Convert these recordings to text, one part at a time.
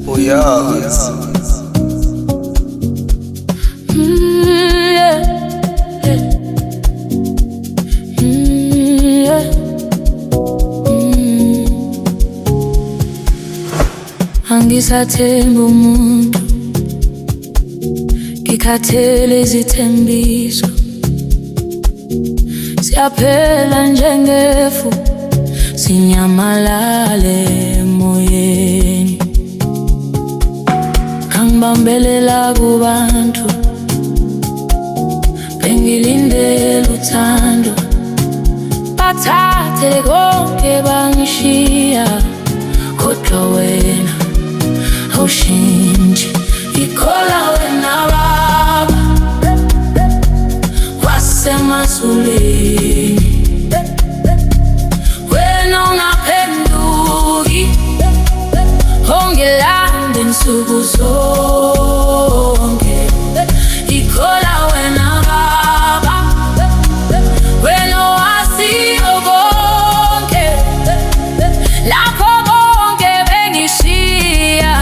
Uyazi. Angisathembi umuntu, ngikhathele izithembiso. Siyaphela njengefu, sinyamalale emoyeni. Angibambelela kubantu, bengilindele uthando. Bathathe konke bangishiya, kodwa wena awushintshi. Ngikholwa wena Baba wasemazulwini, wena ungaphenduki, ongilanda insuku zonke. Ngikholwa wena Baba, wena owaziyo konke, lapho bonke bengishiya,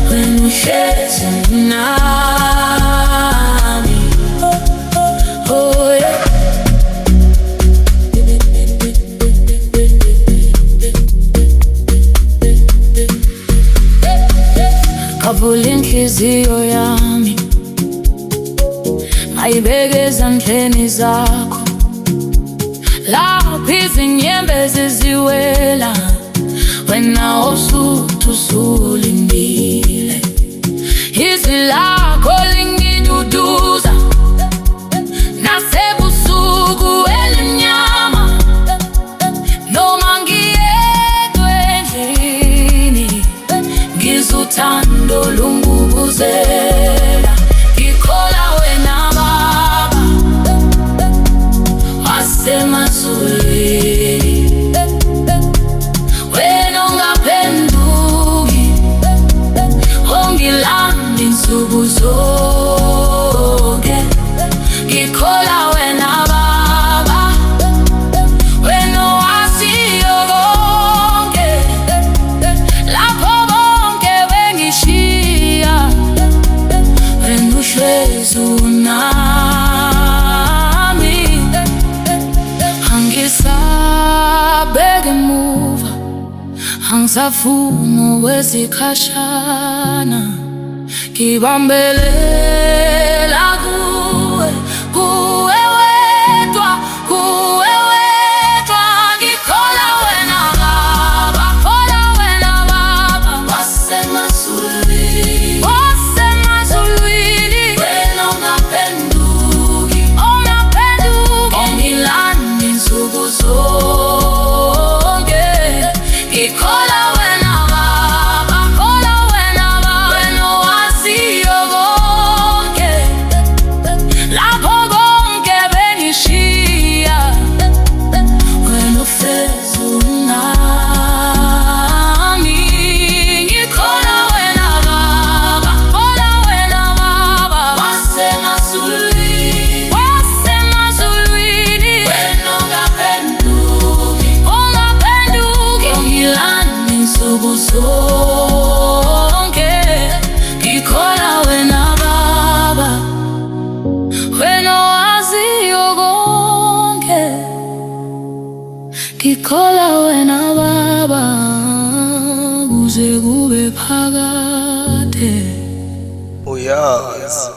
wena uhlezi nami. Oh yeah. Kavula inhliziyo yami, ngayibeke ezandleni zakho. Lapho izinyembezi ziwela, wena osuthu usulindile. Izwi lakho lingiduduza nasebusuku elimnyama. Noma ngiyedwa endlini, ngizwa uthando lungubuzela. Ngikholwa wena Baba wasemazulwini, wena ungaphenduki, ongilanda insuku zonke. Ngikholwa wena Baba, wena owaziyo konke, lapho bonke bengishiya, wena uhlezi nami. Angisabheki emuva, angisafuni okwesikhashana. Ngibambelela kuwe, kuwe wedwa, kuwe wedwa. Ngikholwa wena Baba, kholwa wena Baba wasemazulwini, wasemazulwini. Wena ungaphenduki, ungaphenduki, ongilanda insuku zonke. Ngikholwa wena Baba, kholwa wena Baba, wena owaziyo konke, lapho konke bengishiya, wena uhlezi nami. Ngikholwa wena Baba, kholwa wena Baba wasemazulwini, wasemazulwini. Wena ungaphenduki, ungaphenduki, ongilanda insuku zonke. Ngikholwa wena Baba, wena owaziyo konke. Ngikholwa wena Baba, kuze kube phakade. Uyazi.